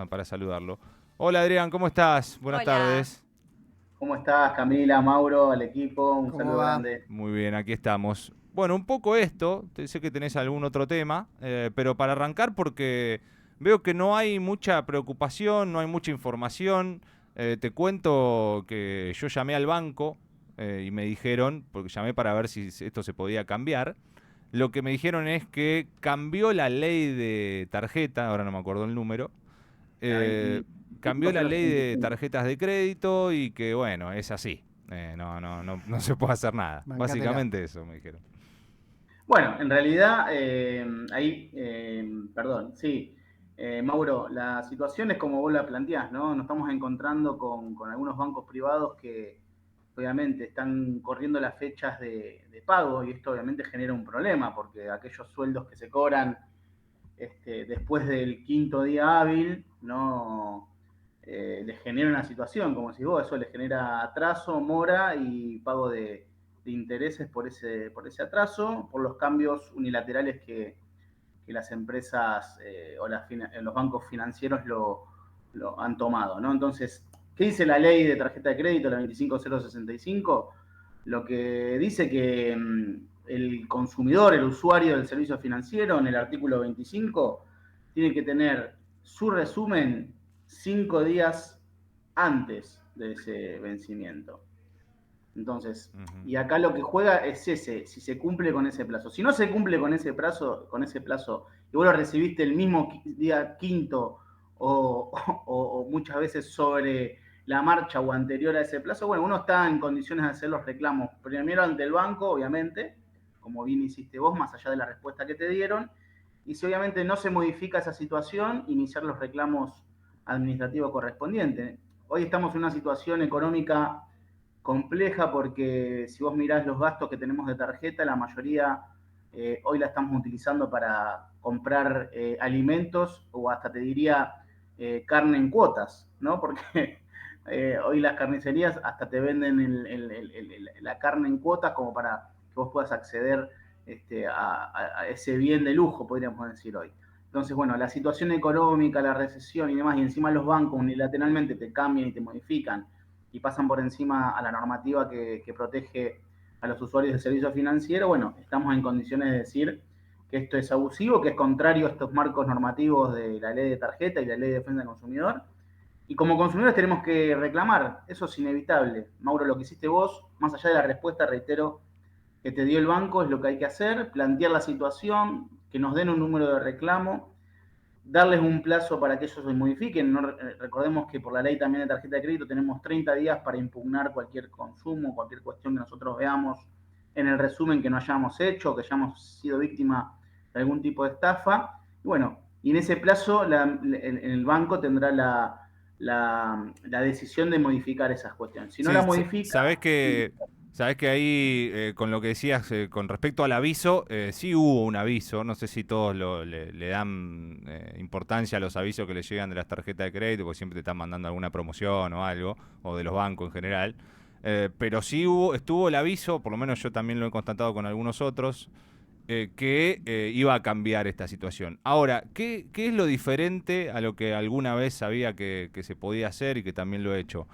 para saludarlo. Hola Adrián, ¿cómo estás? Buenas Hola, tardes. ¿Cómo estás, Camila, Mauro, al equipo? Un ¿cómo saludo va? grande. Muy bien, aquí estamos. Bueno, un poco esto, sé que tenés algún otro tema, pero para arrancar porque veo que no hay mucha preocupación, no hay mucha información. Te cuento que yo llamé al banco y me dijeron, porque llamé para ver si esto se podía cambiar, lo que me dijeron es que cambió la ley de tarjeta, ahora no me acuerdo el número, La eh, cambió la ley de 25065. tarjetas de crédito y que bueno, es así. No se puede hacer nada. Bancátela. Básicamente eso me dijeron. Bueno, en realidad, perdón, sí, Mauro, la situación es como vos la planteás, ¿no? Nos estamos encontrando con algunos bancos privados que obviamente están corriendo las fechas de pago y esto obviamente genera un problema porque aquellos sueldos que se cobran después del quinto día hábil, no les genera una situación, como si vos, eso les genera atraso, mora y pago de intereses por ese atraso, por los cambios unilaterales que las empresas o los bancos financieros lo han tomado, ¿no? Entonces, ¿qué dice la ley de tarjeta de crédito, la 25065? Lo que dice que el consumidor, el usuario del servicio financiero, en el artículo 25, tiene que tener su resumen 5 días antes de ese vencimiento. Entonces, Ujú. y acá lo que juega es ese, si se cumple con ese plazo. Si no se cumple con ese plazo, y vos lo recibiste el mismo día quinto o muchas veces sobre la marcha o anterior a ese plazo, bueno, uno está en condiciones de hacer los reclamos primero ante el banco, obviamente, como bien hiciste vos, más allá de la respuesta que te dieron, y si obviamente no se modifica esa situación, iniciar los reclamos administrativos correspondientes. Hoy estamos en una situación económica compleja porque si vos mirás los gastos que tenemos de tarjeta, la mayoría hoy la estamos utilizando para comprar alimentos o hasta te diría carne en cuotas, ¿no? Porque hoy las carnicerías hasta te venden la carne en cuotas como para que vos puedas acceder a ese bien de lujo, podríamos decir hoy. Entonces, bueno, la situación económica, la recesión y demás, y encima los bancos unilateralmente te cambian y te modifican y pasan por encima a la normativa que protege a los usuarios del servicio financiero, bueno, estamos en condiciones de decir que esto es abusivo, que es contrario a estos marcos normativos de la ley de tarjeta y la ley de defensa del consumidor. Y como consumidores tenemos que reclamar, eso es inevitable. Mauro, lo que hiciste vos, más allá de la respuesta, reitero, que te dio el banco, es lo que hay que hacer, plantear la situación, que nos den un número de reclamo, darles un plazo para que ellos se modifiquen. No, recordemos que por la ley también de tarjeta de crédito tenemos 30 días para impugnar cualquier consumo, cualquier cuestión que nosotros veamos en el resumen que no hayamos hecho, que hayamos sido víctima de algún tipo de estafa. Y bueno, y en ese plazo el banco tendrá la decisión de modificar esas cuestiones. Si no Sí, la modifica, sabés que ahí, con lo que decías con respecto al aviso, sí hubo un aviso. No sé si todos le dan importancia a los avisos que le llegan de las tarjetas de crédito, porque siempre te están mandando alguna promoción o algo, o de los bancos en general. Pero sí estuvo el aviso, por lo menos yo también lo he constatado con algunos otros, que iba a cambiar esta situación. Ahora, ¿qué es lo diferente a lo que alguna vez sabía que se podía hacer y que también lo he hecho?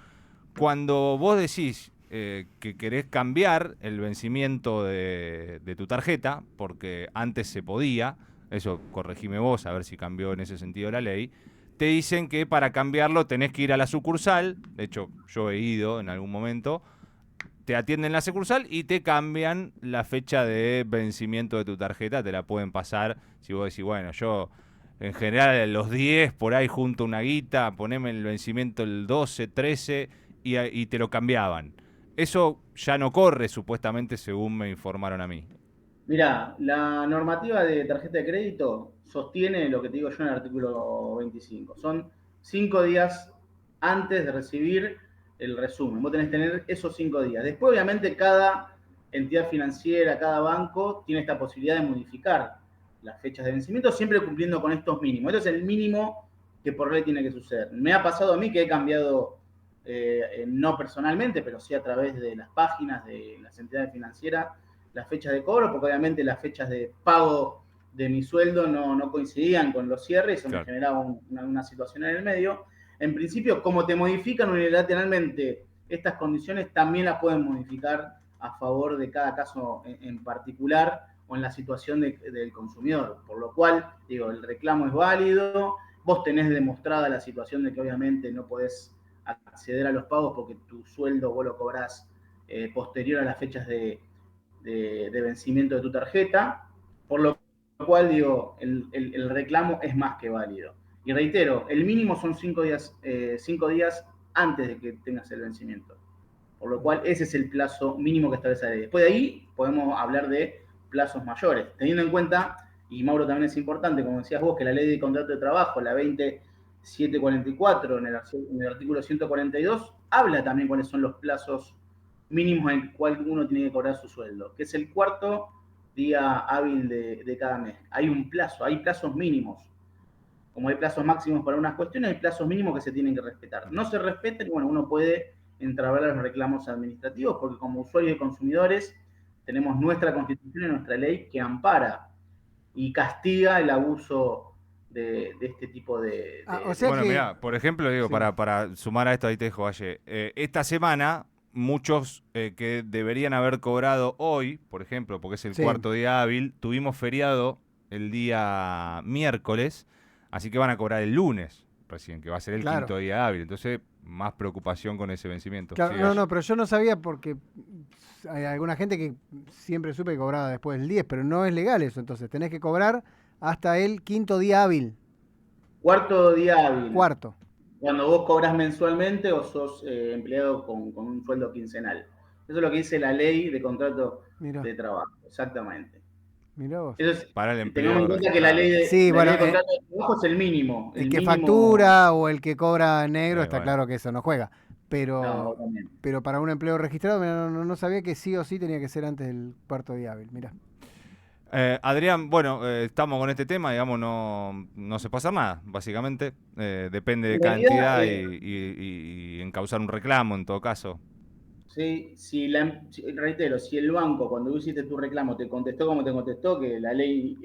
Cuando vos decís que querés cambiar el vencimiento de tu tarjeta, porque antes se podía, eso corregime vos, a ver si cambió en ese sentido la ley, te dicen que para cambiarlo tenés que ir a la sucursal, de hecho yo he ido en algún momento, te atienden en la sucursal y te cambian la fecha de vencimiento de tu tarjeta, te la pueden pasar si vos decís, bueno, yo en general los 10 por ahí junto una guita, poneme el vencimiento el 12, 13 y te lo cambiaban. Eso ya no corre supuestamente según me informaron a mí. mirá, la normativa de tarjeta de crédito sostiene lo que te digo yo en el artículo 25. Son 5 días antes de recibir el resumen. Vos tenés que tener esos 5 días. Después, obviamente, cada entidad financiera, cada banco tiene esta posibilidad de modificar las fechas de vencimiento, siempre cumpliendo con estos mínimos. Esto es el mínimo que por ley tiene que suceder. Me ha pasado a mí que he cambiado, no personalmente, pero sí a través de las páginas de las entidades financieras, las fechas de cobro, porque obviamente las fechas de pago de mi sueldo no coincidían con los cierres, eso Claro. me generaba una situación en el medio. En principio, como te modifican unilateralmente estas condiciones, también las pueden modificar a favor de cada caso en particular o en la situación del consumidor. Por lo cual, digo, el reclamo es válido, vos tenés demostrada la situación de que obviamente no podés acceder a los pagos porque tu sueldo vos lo cobrás posterior a las fechas de vencimiento de tu tarjeta, por lo cual digo, el reclamo es más que válido. Y reitero, el mínimo son 5 días antes de que tengas el vencimiento. Por lo cual ese es el plazo mínimo que establece la ley. Después de ahí podemos hablar de plazos mayores, teniendo en cuenta, y Mauro también es importante, como decías vos, que la ley de contrato de trabajo, la 20744, en el artículo 142, habla también cuáles son los plazos mínimos en el cual uno tiene que cobrar su sueldo, que es el cuarto día hábil de cada mes. Hay un plazo, hay plazos mínimos. Como hay plazos máximos para unas cuestiones, hay plazos mínimos que se tienen que respetar. No se respetan y bueno, uno puede entrabar los reclamos administrativos porque como usuarios y consumidores tenemos nuestra constitución y nuestra ley que ampara y castiga el abuso de este tipo O sea Bueno, que... mirá, por ejemplo, digo, Sí. para sumar a esto, ahí te dejo, Valle. Esta semana, muchos que deberían haber cobrado hoy, por ejemplo, porque es el Sí. cuarto día hábil, tuvimos feriado el día miércoles, así que van a cobrar el lunes recién, que va a ser el Claro. quinto día hábil. Entonces, más preocupación con ese vencimiento. Claro, Sí, no, Valle. no, pero yo no sabía porque hay alguna gente que siempre supe que cobraba después del 10, pero no es legal eso, entonces tenés que cobrar hasta el quinto día hábil, cuarto día hábil. cuarto. Cuando vos cobras mensualmente o sos empleado con un sueldo quincenal. Eso es lo que dice la ley de contrato Mirá, de trabajo, exactamente. mirá vos. Eso es, Para el tengamos en empleo cuenta que la ley de, Sí, la bueno, ley de contrato de trabajo es el mínimo. El El que mínimo, factura o el que cobra negro, está bueno. claro que eso no juega. No, Pero, obviamente. pero para un empleo registrado mirá, no sabía que sí o sí tenía que ser antes del cuarto día hábil. Mirá. Adrián, bueno, estamos con este tema, digamos, no se pasa nada, básicamente. Depende de En realidad, cantidad y encauzar un reclamo en todo caso. sí, reitero, si el banco cuando tú hiciste tu reclamo te contestó como te contestó, que la ley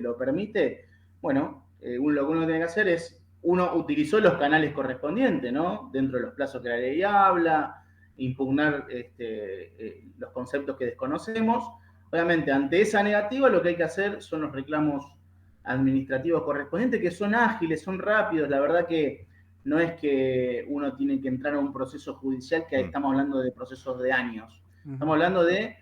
lo permite, bueno, lo que uno tiene que hacer es, uno utilizó los canales correspondientes, ¿no? Dentro de los plazos que la ley habla, impugnar los conceptos que desconocemos. Obviamente, ante esa negativa lo que hay que hacer son los reclamos administrativos correspondientes, que son ágiles, son rápidos, la verdad que no es que uno tiene que entrar a un proceso judicial, que estamos hablando de procesos de años. Estamos hablando de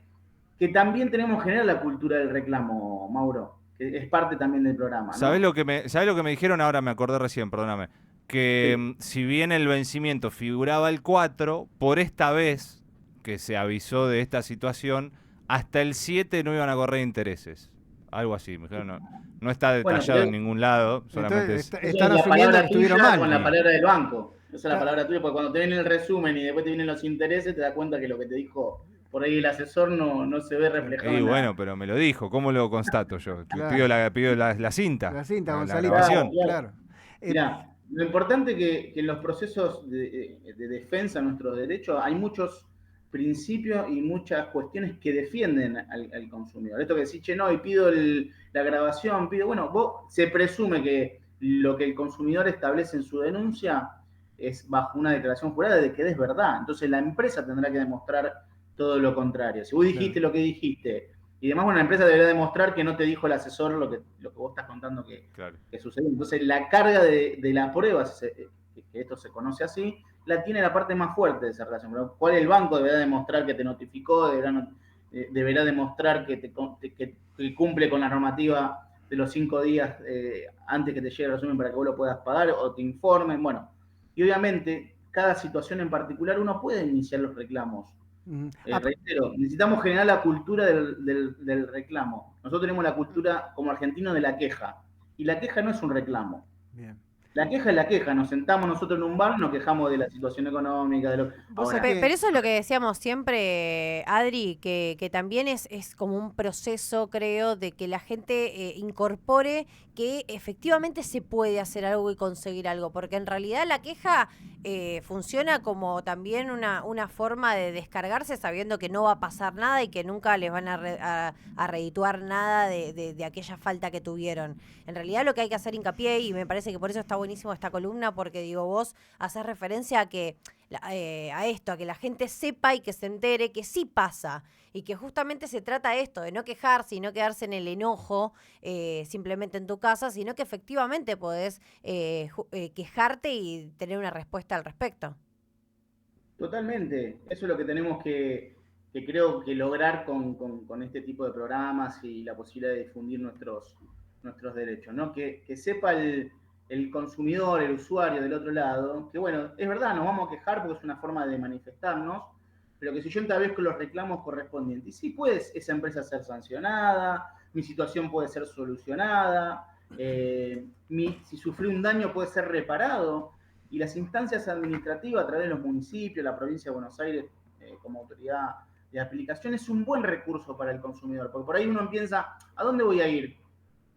que también tenemos que generar la cultura del reclamo, Mauro, que es parte también del programa, ¿no? ¿Sabés lo que me dijeron? Ahora me acordé recién, perdóname. Que Sí. si bien el vencimiento figuraba el 4, por esta vez que se avisó de esta situación, hasta el 7 no iban a correr intereses. Algo así, me dijeron, no está detallado en ningún lado, solamente Entonces, es... están la asumiendo palabra que estuvieron tuya mal. con la palabra del banco. Esa es la Claro. palabra tuya, porque cuando te viene el resumen y después te vienen los intereses, te das cuenta que lo que te dijo por ahí el asesor no se ve reflejado Y en bueno, nada. pero me lo dijo, ¿cómo lo constato yo? Claro. Pido la cinta. La cinta, la Gonzalito. grabación. Claro. Mirá, lo importante es que en los procesos de defensa de nuestros derechos hay muchos principios y muchas cuestiones que defienden al consumidor. Esto que decís, che, no, y pido la grabación, bueno, se presume que lo que el consumidor establece en su denuncia es bajo una declaración jurada de que es verdad. Entonces la empresa tendrá que demostrar todo lo contrario. Si vos dijiste lo que dijiste, y además, bueno, la empresa debería demostrar que no te dijo el asesor lo que vos estás contando que sucedió. Entonces, la carga de la prueba, que esto se conoce así, la tiene la parte más fuerte de esa relación. Por lo cual el banco deberá demostrar que te notificó, deberá demostrar que cumple con la normativa de los 5 días antes que te llegue el resumen para que vos lo puedas pagar o te informen. Bueno, y obviamente, cada situación en particular uno puede iniciar los reclamos. Reitero, necesitamos generar la cultura del reclamo. Nosotros tenemos la cultura como argentinos de la queja. Y la queja no es un reclamo. Bien. La queja es la queja. Nos sentamos nosotros en un bar y nos quejamos de la situación económica. Pero eso es lo que decíamos siempre, Adri, que también es como un proceso, creo, de que la gente incorpore que efectivamente se puede hacer algo y conseguir algo. Porque en realidad la queja funciona como también una forma de descargarse sabiendo que no va a pasar nada y que nunca les van a redituar nada de aquella falta que tuvieron. En realidad lo que hay que hacer hincapié, y me parece que por eso está buenísimo esta columna, porque digo, vos haces referencia a que a esto, a que la gente sepa y que se entere que sí pasa. Y que justamente se trata esto, de no quejarse y no quedarse en el enojo simplemente en tu casa, sino que efectivamente podés quejarte y tener una respuesta al respecto. Totalmente. Eso es lo que tenemos que creo que lograr con este tipo de programas y la posibilidad de difundir nuestros derechos, ¿no? Que sepa el consumidor, el usuario del otro lado, que bueno, es verdad, nos vamos a quejar porque es una forma de manifestarnos, pero que si yo establezco los reclamos correspondientes, y sí puede esa empresa ser sancionada, mi situación puede ser solucionada, si sufrí un daño puede ser reparado, y las instancias administrativas a través de los municipios, la provincia de Buenos Aires como autoridad de aplicación es un buen recurso para el consumidor, porque por ahí uno piensa, ¿a dónde voy a ir?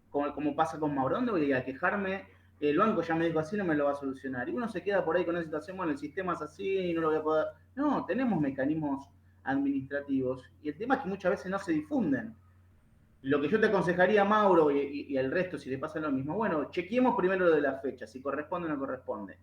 Como pasa con Mauro, ¿a dónde voy a ir a quejarme? El banco ya me dijo así, no me lo va a solucionar. Y uno se queda por ahí con esa situación, bueno, el sistema es así, no lo voy a poder. No, tenemos mecanismos administrativos y el tema es que muchas veces no se difunden. Lo que yo te aconsejaría, Mauro, y al resto, si le pasa lo mismo, bueno, chequeemos primero lo de la fecha, si corresponde o no corresponde.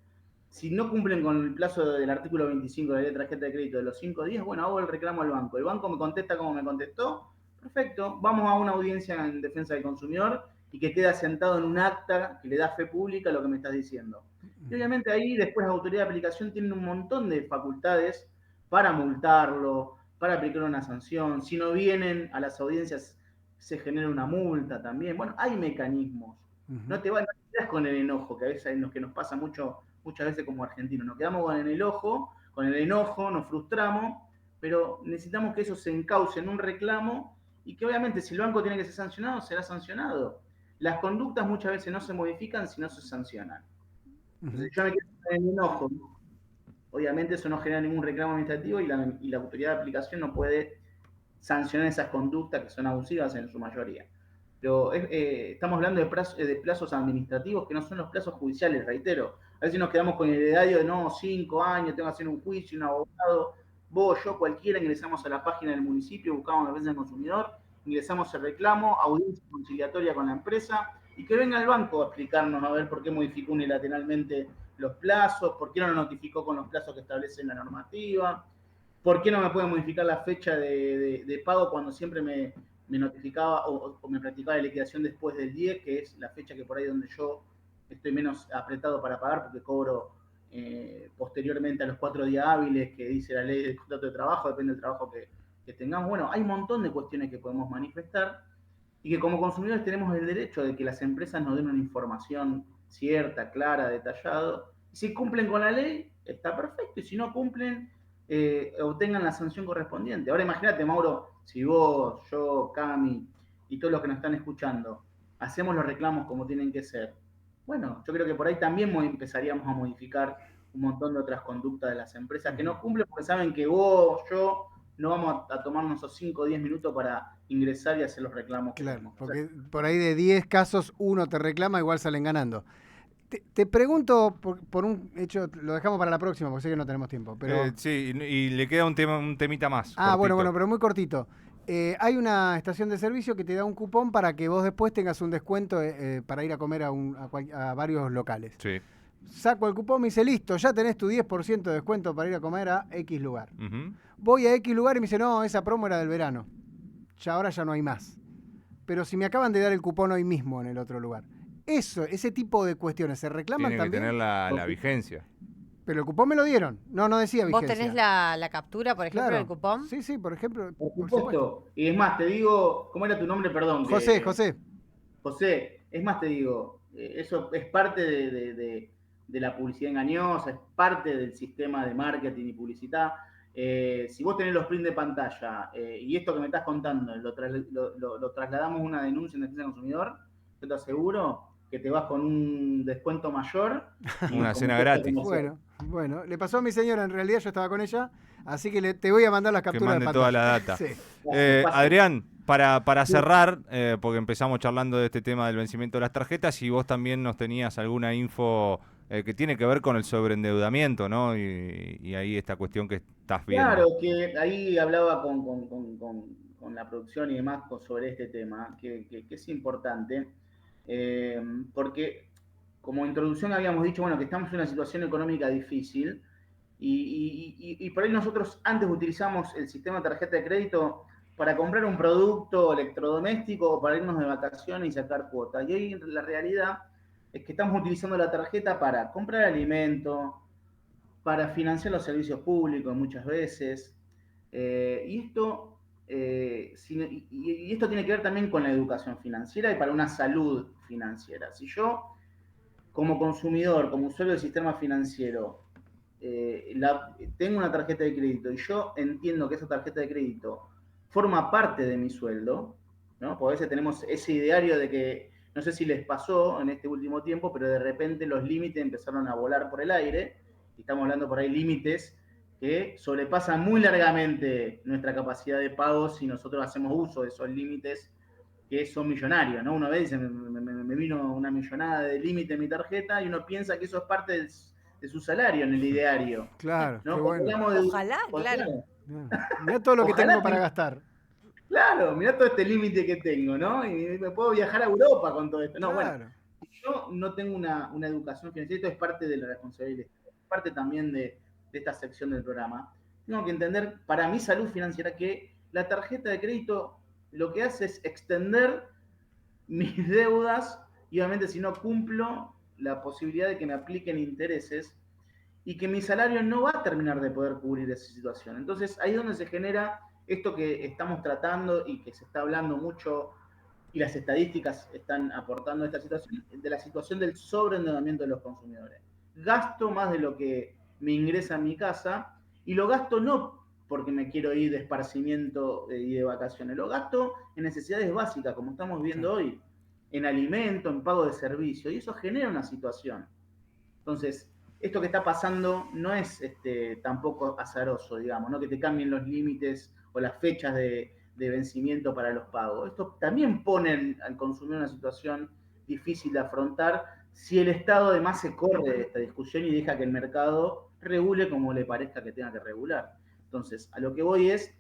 Si no cumplen con el plazo del artículo 25 de la ley de tarjeta de crédito de los 5 días, bueno, hago el reclamo al banco. El banco me contesta como me contestó, perfecto, vamos a una audiencia en defensa del consumidor y que quede asentado en un acta que le da fe pública a lo que me estás diciendo. Y obviamente ahí después la autoridad de aplicación tiene un montón de facultades para multarlo, para aplicar una sanción. Si no vienen a las audiencias, se genera una multa también. Bueno, hay mecanismos. No te quedas con el enojo, que a veces es lo que nos pasa muchas veces como argentinos. Nos quedamos con el enojo, nos frustramos, pero necesitamos que eso se encauce en un reclamo y que obviamente si el banco tiene que ser sancionado, será sancionado. Las conductas muchas veces no se modifican si no se sancionan. Entonces yo me quedo con el enojo. Obviamente eso no genera ningún reclamo administrativo y la autoridad de aplicación no puede sancionar esas conductas que son abusivas en su mayoría. Pero estamos hablando de plazos administrativos que no son los plazos judiciales, reitero. A veces nos quedamos con el ideario de 5 años, tengo que hacer un juicio, un abogado. Vos, yo, cualquiera, ingresamos a la página del municipio, buscamos defensa del consumidor, ingresamos el reclamo, audiencia conciliatoria con la empresa y que venga el banco a explicarnos a ver por qué modificó unilateralmente los plazos, por qué no lo notificó con los plazos que establece la normativa, por qué no me puede modificar la fecha de pago cuando siempre me notificaba o me practicaba la liquidación después del 10, que es la fecha que por ahí donde yo estoy menos apretado para pagar porque cobro posteriormente a los 4 días hábiles que dice la ley del contrato de trabajo, depende del trabajo que tengamos. Bueno, hay un montón de cuestiones que podemos manifestar y que como consumidores tenemos el derecho de que las empresas nos den una información cierta, clara, detallada. Y si cumplen con la ley, está perfecto, y si no cumplen, obtengan la sanción correspondiente. Ahora imagínate, Mauro, si vos, yo, Cami y todos los que nos están escuchando hacemos los reclamos como tienen que ser, bueno, yo creo que por ahí también empezaríamos a modificar un montón de otras conductas de las empresas que no cumplen porque saben que vos, yo, no vamos a tomarnos esos 5 o 10 minutos para ingresar y hacer los reclamos. Claro, porque por ahí de 10 casos, uno te reclama, igual salen ganando. Te pregunto por un hecho, lo dejamos para la próxima, porque sé que no tenemos tiempo. Pero... sí, y le queda un temita más. Ah, cortito. bueno, pero muy cortito. Hay una estación de servicio que te da un cupón para que vos después tengas un descuento para ir a comer a varios locales. Sí. Saco el cupón, me dice, listo, ya tenés tu 10% de descuento para ir a comer a X lugar. Uh-huh. Voy a X lugar y me dice, no, esa promo era del verano. Ahora ya no hay más. Pero si me acaban de dar el cupón hoy mismo en el otro lugar. Ese tipo de cuestiones, ¿se reclaman Tiene también? Tiene que tener la vigencia. Pero el cupón me lo dieron. No decía vigencia. ¿Vos tenés la captura, por ejemplo, del cupón? Sí, por ejemplo. Por supuesto. Y es más, te digo, ¿cómo era tu nombre? Perdón. José. José, es más, te digo, eso es parte de la publicidad engañosa, es parte del sistema de marketing y publicidad. Si vos tenés los prints de pantalla y esto que me estás contando lo trasladamos a una denuncia en defensa del consumidor, yo te aseguro que te vas con un descuento mayor. Una cena gratis. Bueno, le pasó a mi señora, en realidad yo estaba con ella, así que te voy a mandar las capturas de pantalla. Toda la data. Sí. Adrián, para cerrar, porque empezamos charlando de este tema del vencimiento de las tarjetas, y vos también nos tenías alguna info que tiene que ver con el sobreendeudamiento, ¿no? Y ahí esta cuestión que estás viendo. Claro, que ahí hablaba con la producción y demás sobre este tema, que es importante, porque como introducción habíamos dicho, bueno, que estamos en una situación económica difícil y por ahí nosotros antes utilizamos el sistema de tarjeta de crédito para comprar un producto electrodoméstico o para irnos de vacaciones y sacar cuotas. Y hoy la realidad es que estamos utilizando la tarjeta para comprar alimentos, para financiar los servicios públicos muchas veces. Y esto tiene que ver también con la educación financiera y para una salud financiera. Si yo, como consumidor, como usuario del sistema financiero, tengo una tarjeta de crédito y yo entiendo que esa tarjeta de crédito forma parte de mi sueldo, ¿no? Porque a veces tenemos ese ideario de que, no sé si les pasó en este último tiempo, pero de repente los límites empezaron a volar por el aire, y estamos hablando por ahí límites que sobrepasan muy largamente nuestra capacidad de pago si nosotros hacemos uso de esos límites que son millonarios, ¿no? Una vez me vino una millonada de límite en mi tarjeta y uno piensa que eso es parte de su salario en el ideario. Claro, ¿No? qué bueno. Ojalá, claro. Mirá todo lo que Ojalá tengo para gastar. Claro, mirá todo este límite que tengo, ¿no? Y me puedo viajar a Europa con todo esto. No, Claro. bueno, yo no tengo una educación financiera, esto es parte de la responsabilidad, parte también de esta sección del programa. Tengo que entender, para mi salud financiera, que la tarjeta de crédito lo que hace es extender mis deudas y obviamente si no cumplo, la posibilidad de que me apliquen intereses y que mi salario no va a terminar de poder cubrir esa situación. Entonces ahí es donde se genera esto que estamos tratando y que se está hablando mucho y las estadísticas están aportando esta situación, de la situación del sobreendeudamiento de los consumidores. Gasto más de lo que me ingresa en mi casa y lo gasto no porque me quiero ir de esparcimiento y de vacaciones, lo gasto en necesidades básicas, como estamos viendo hoy, en alimento, en pago de servicio, y eso genera una situación. Entonces, esto que está pasando no es tampoco azaroso, digamos, ¿no? Que te cambien los límites o las fechas de vencimiento para los pagos. Esto también pone al consumidor en una situación difícil de afrontar si el Estado además se corre de esta discusión y deja que el mercado regule como le parezca que tenga que regular. Entonces, a lo que voy es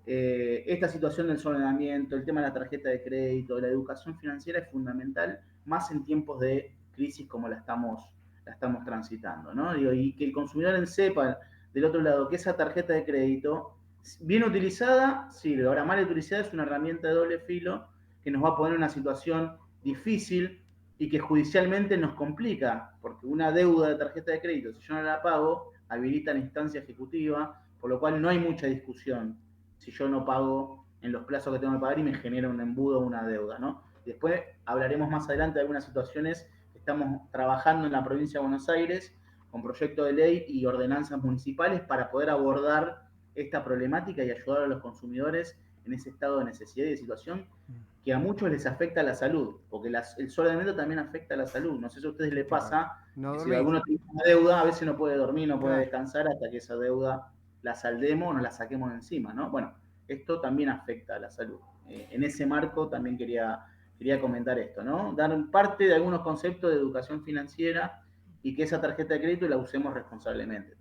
esta situación del sobreendeudamiento, el tema de la tarjeta de crédito, la educación financiera es fundamental, más en tiempos de crisis como la estamos transitando, ¿no? Y que el consumidor sepa del otro lado que esa tarjeta de crédito, bien utilizada, sirve. Ahora, mal utilizada es una herramienta de doble filo que nos va a poner en una situación difícil y que judicialmente nos complica, porque una deuda de tarjeta de crédito, si yo no la pago, habilita la instancia ejecutiva, por lo cual no hay mucha discusión si yo no pago en los plazos que tengo que pagar y me genera un embudo o una deuda, ¿no? Después hablaremos más adelante de algunas situaciones que estamos trabajando en la provincia de Buenos Aires con proyectos de ley y ordenanzas municipales para poder abordar esta problemática y ayudar a los consumidores en ese estado de necesidad y de situación que a muchos les afecta a la salud, porque el sobreendeudamiento también afecta a la salud. No sé si a ustedes les pasa, no si alguno tiene una deuda, a veces no puede dormir, no puede descansar hasta que esa deuda la saldemos o nos la saquemos de encima, ¿no? Bueno, esto también afecta a la salud. En ese marco también quería comentar esto, ¿no? Dar parte de algunos conceptos de educación financiera y que esa tarjeta de crédito la usemos responsablemente.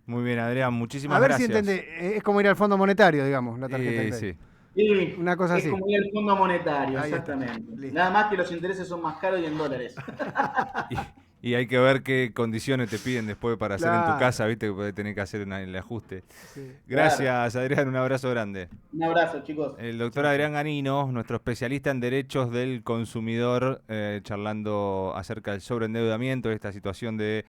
Muy bien, Adrián, muchísimas A ver gracias. si entiende, es como ir al Fondo Monetario, digamos, la tarjeta de crédito. Sí, una cosa es así. como ir al Fondo Monetario, Ahí exactamente. Nada más que los intereses son más caros y en dólares. Y hay que ver qué condiciones te piden después para hacer en tu casa, ¿viste? Que podés tener que hacer el ajuste. Sí. Gracias, Adrián, un abrazo grande. Un abrazo, chicos. El doctor Adrián Ganino, nuestro especialista en derechos del consumidor, charlando acerca del sobreendeudamiento, de esta situación de